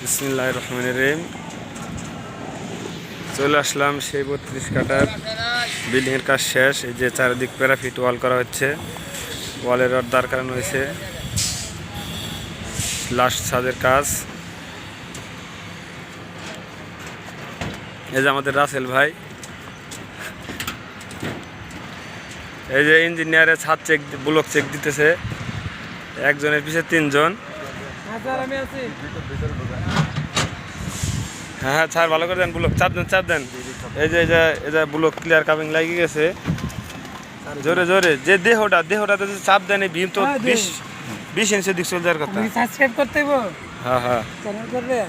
বিসমিল্লাহির রহমানির রহিম। চলে আসলাম সেই 32 কাঠার বিল্ডিংয়ের কাজ শেষ। এই যে চারিদিক প্যারাফিট ওয়াল করা হচ্ছে, ওয়ালের রড দাঁড় করানো হয়েছে, লাস্ট ছাদের কাজ। এই যে আমাদের রাসেল ভাই, এই যে ইঞ্জিনিয়ারের ছাদ চেক ব্লক চেক দিতেছে, একজনের পিছে 3 জন। হ্যাঁ হ্যাঁ স্যার, ভালো করে দেন ব্লক, চাপ দেন। এই যে ব্লক ক্লিয়ার কামিং লাগিয়ে গেছে, জোরে জোরে। যে দেহটাতে যে চাপ দেন, এই ভীম তো 20 ইঞ্চি দিক চলে যাওয়ার কথা। সাবস্ক্রাইব করতে হইব। হ্যাঁ হ্যাঁ, চ্যানেল করবেন।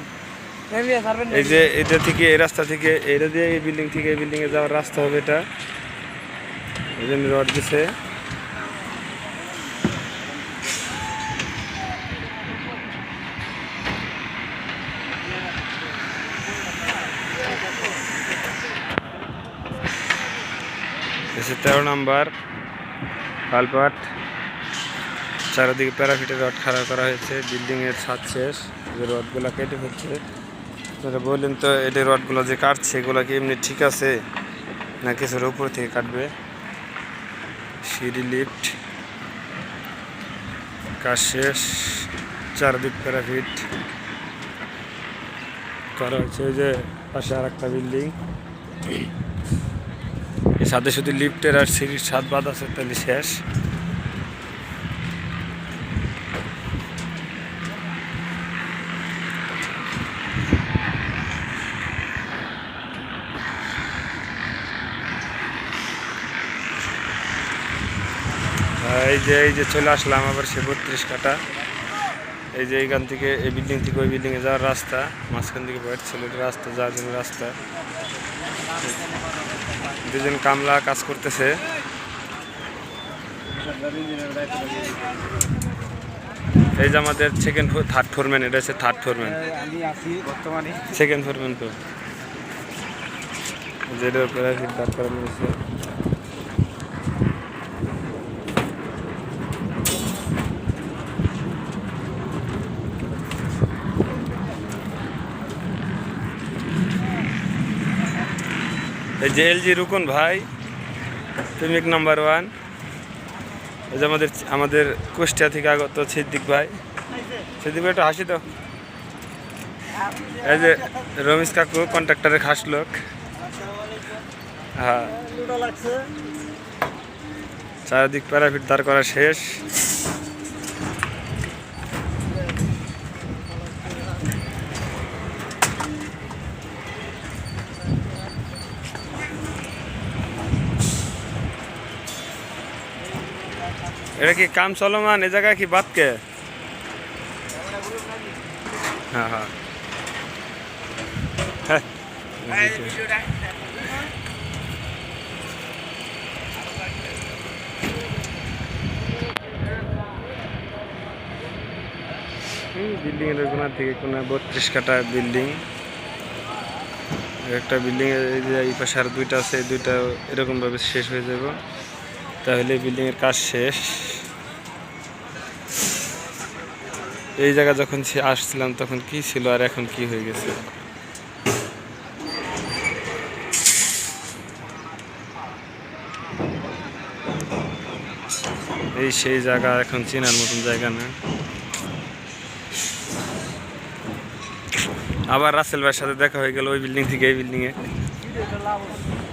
এই যে এটা থেকে এই রাস্তা থেকে এইটা দিয়ে এই বিল্ডিং থেকে এই বিল্ডিংয়ে যাওয়ার রাস্তা হবে এটা। এই জন্য রড দিছে। এসে 13 নম্বর কালপাট, চারিদিকে প্যারাফিটের রড খাড়া করা হয়েছে। বিল্ডিংয়ের ছাদ শেষ, যে রডগুলো কেটে ফেলছে। আপনারা বললেন তো, এই রডগুলো যে কাটছে এগুলো কি এমনি ঠিক আছে না কিছুর উপর থেকে কাটবে? সিঁড়ি লিফট কাজ শেষ, চারদিক প্যারাফিট করা হয়েছে। ওই যে পাশে আর একটা বিল্ডিং, এর সাথে শুধু লিফটের আর সিঁড়ির ছাদ বাদ আছে, তাহলে শেষ। এই যে চলে আসলাম আবার সে 32 কাঠা। এই যে এইখান থেকে এই বিল্ডিং থেকে ওই বিল্ডিংয়ে যাওয়ার রাস্তা, মাঝখান থেকে হোয়াইট ছেলের রাস্তা, যাওয়ার জন্য রাস্তা। দুজন কামলা কাজ করতেছে। এই যে আমাদের থার্ড ফোরম্যান, এটা হচ্ছে থার্ড ফোরম্যান, সেকেন্ড ফোরম্যান তো যেটা প্যারাফিট দাঁড় করানো হয়েছে। এই যে এলজি রুকুন ভাই, তুমি 1 নাম্বার 1। এই যে আমাদের কুষ্টিয়া থেকে আগত সিদ্দিক ভাই, একটু হাসি তো। এই যে রমেশ কাকু, কন্ট্রাক্টরের খাস লোক। হ্যাঁ, চারিদিক প্যারাফিট দাঁড় করা শেষ। এটা কি কাম চলমান? এ জায়গায় কি বাদকে? হ্যাঁ হ্যাঁ হ্যাঁ, বিল্ডিং এর কোনা থেকে কোনা 32 কাঠা বিল্ডিং। একটা বিল্ডিং এর এই পাশে আর 2টা আছে, এই 2টা এরকম ভাবে শেষ হয়ে যাব, তাহলে বিল্ডিং এর কাজ শেষ। এই জায়গা যখন আসছিলাম তখন কি ছিল আর এখন কি হয়ে গেছে। এই সেই জায়গা, এখন চেনার মতন জায়গা না। আবার রাসেল ভাইয়ের সাথে দেখা হয়ে গেল ওই বিল্ডিং থেকে এই বিল্ডিংয়ে।